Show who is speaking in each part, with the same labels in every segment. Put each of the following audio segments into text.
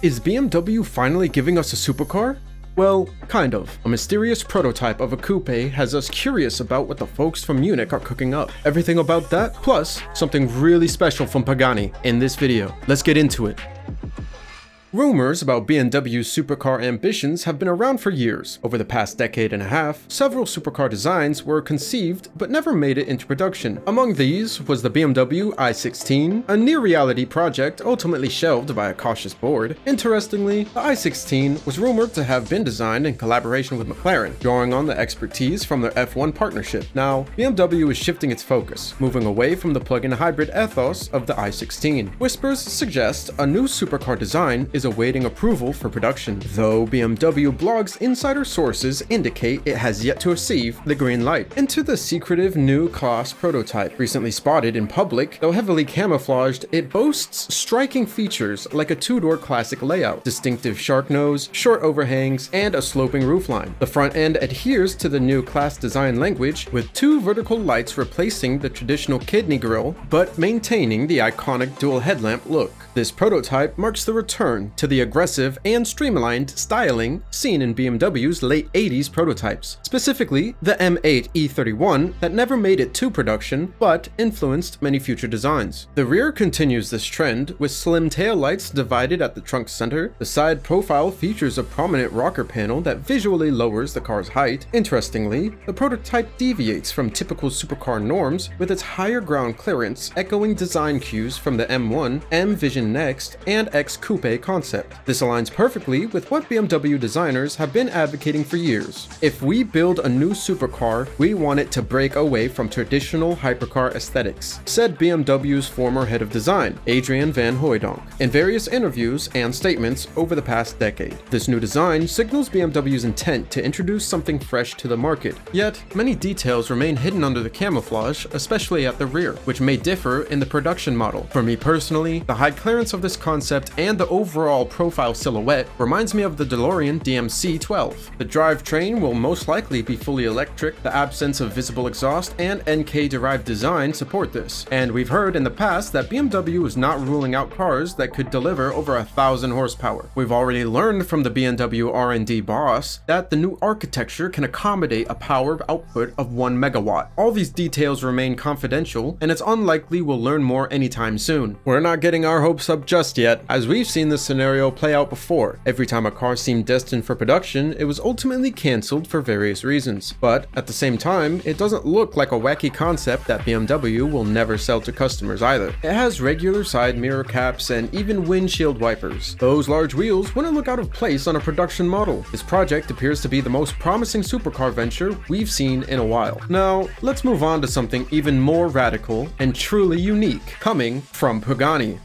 Speaker 1: Is BMW finally giving us a supercar? Well, kind of. A mysterious prototype of a coupe has us curious about what the folks from Munich are cooking up. Everything about that, plus something really special from Pagani in this video. Let's get into it. Rumors about BMW's supercar ambitions have been around for years. Over the past decade and a half, several supercar designs were conceived but never made it into production. Among these was the BMW i16, a near-reality project ultimately shelved by a cautious board. Interestingly, the i16 was rumored to have been designed in collaboration with McLaren, drawing on the expertise from their F1 partnership. Now, BMW is shifting its focus, moving away from the plug-in hybrid ethos of the i16. Whispers suggest a new supercar design is awaiting approval for production, though BMW blog's insider sources indicate it has yet to receive the green light. Enter the secretive Neue Klasse prototype. Recently spotted in public, though heavily camouflaged, it boasts striking features like a two-door classic layout, distinctive shark nose, short overhangs, and a sloping roofline. The front end adheres to the Neue Klasse design language, with two vertical lights replacing the traditional kidney grille, but maintaining the iconic dual headlamp look. This prototype marks the return to the aggressive and streamlined styling seen in BMW's late 80s prototypes, specifically the M8 E31 that never made it to production but influenced many future designs. The rear continues this trend, with slim taillights divided at the trunk center. The side profile features a prominent rocker panel that visually lowers the car's height. Interestingly, the prototype deviates from typical supercar norms, with its higher ground clearance echoing design cues from the M1, M Vision Next, and X Coupe concept. This aligns perfectly with what BMW designers have been advocating for years. If we build a new supercar, we want it to break away from traditional hypercar aesthetics, said BMW's former head of design, Adrian van Hooydonk, in various interviews and statements over the past decade. This new design signals BMW's intent to introduce something fresh to the market, yet many details remain hidden under the camouflage, especially at the rear, which may differ in the production model. For me personally, the high clearance of this concept and the overall profile silhouette reminds me of the DeLorean DMC-12. The drivetrain will most likely be fully electric. The absence of visible exhaust and NK-derived design support this, and we've heard in the past that BMW is not ruling out cars that could deliver over 1,000 horsepower. We've already learned from the BMW R&D boss that the new architecture can accommodate a power output of 1 megawatt. All these details remain confidential, and it's unlikely we'll learn more anytime soon. We're not getting our hopes up just yet, as we've seen this scenario play out before. Every time a car seemed destined for production, it was ultimately cancelled for various reasons. But at the same time, it doesn't look like a wacky concept that BMW will never sell to customers either. It has regular side mirror caps and even windshield wipers. Those large wheels wouldn't look out of place on a production model. This project appears to be the most promising supercar venture we've seen in a while. Now, let's move on to something even more radical and truly unique, coming from Pagani.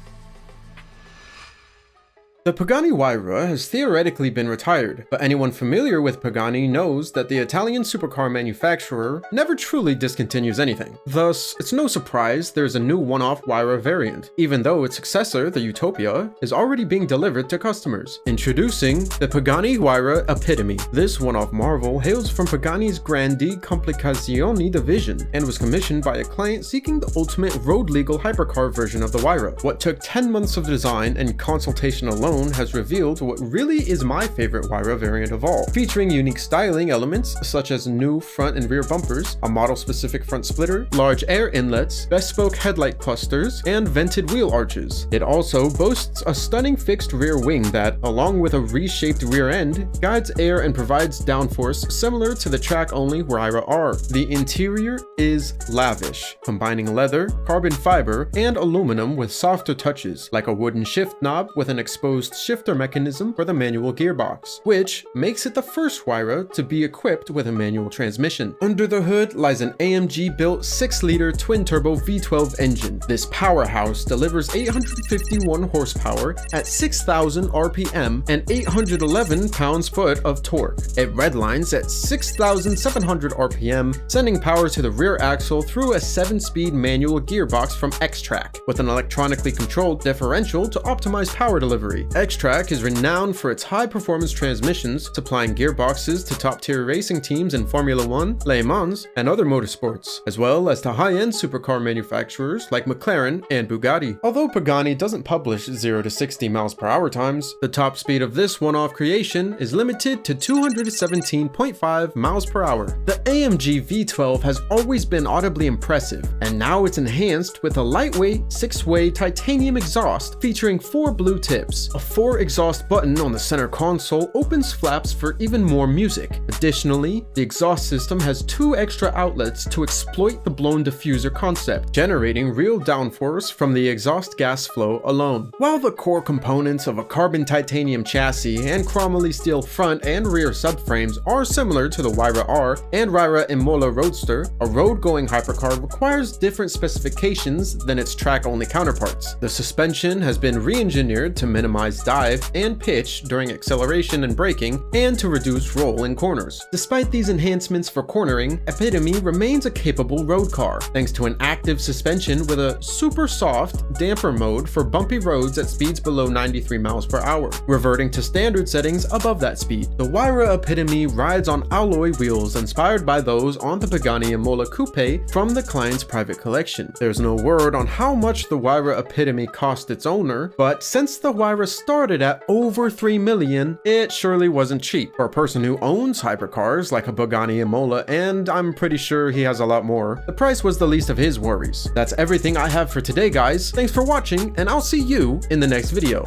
Speaker 1: The Pagani Huayra has theoretically been retired, but anyone familiar with Pagani knows that the Italian supercar manufacturer never truly discontinues anything. Thus, it's no surprise there's a new one-off Huayra variant, even though its successor, the Utopia, is already being delivered to customers. Introducing the Pagani Huayra Epitome. This one-off marvel hails from Pagani's Grandi Complicazioni division and was commissioned by a client seeking the ultimate road-legal hypercar version of the Huayra. What took 10 months of design and consultation alone has revealed what really is my favorite Huayra variant of all, featuring unique styling elements such as new front and rear bumpers, a model-specific front splitter, large air inlets, bespoke headlight clusters, and vented wheel arches. It also boasts a stunning fixed rear wing that, along with a reshaped rear end, guides air and provides downforce similar to the track-only Huayra R. The interior is lavish, combining leather, carbon fiber, and aluminum with softer touches, like a wooden shift knob with an exposed shifter mechanism for the manual gearbox, which makes it the first Huayra to be equipped with a manual transmission. Under the hood lies an AMG-built 6-liter twin-turbo V12 engine. This powerhouse delivers 851 horsepower at 6,000 RPM and 811 pounds-foot of torque. It redlines at 6,700 RPM, sending power to the rear axle through a 7-speed manual gearbox from X-Track, with an electronically controlled differential to optimize power delivery. X-Track is renowned for its high-performance transmissions, supplying gearboxes to top-tier racing teams in Formula 1, Le Mans, and other motorsports, as well as to high-end supercar manufacturers like McLaren and Bugatti. Although Pagani doesn't publish 0 to 60 miles per hour times, the top speed of this one-off creation is limited to 217.5 miles per hour. The AMG V12 has always been audibly impressive, and now it's enhanced with a lightweight 6-way titanium exhaust featuring 4 blue tips. A 4 exhaust button on the center console opens flaps for even more music. Additionally, the exhaust system has 2 extra outlets to exploit the blown diffuser concept, generating real downforce from the exhaust gas flow alone. While the core components of a carbon titanium chassis and chromoly steel front and rear subframes are similar to the Huayra R and Huayra Imola Roadster, a road-going hypercar requires different specifications than its track-only counterparts. The suspension has been re-engineered to minimize dive and pitch during acceleration and braking, and to reduce roll in corners. Despite these enhancements for cornering, Epitome remains a capable road car, thanks to an active suspension with a super soft damper mode for bumpy roads at speeds below 93 miles per hour, reverting to standard settings above that speed. The Huayra Epitome rides on alloy wheels inspired by those on the Pagani Imola coupe from the client's private collection. There's no word on how much the Huayra Epitome cost its owner, but since the Huayra started at over $3 million, it surely wasn't cheap for a person who owns hypercars like a Pagani Imola, and I'm pretty sure he has a lot more. The price was the least of his worries. That's everything I have for today, guys. Thanks for watching, and I'll see you in the next video.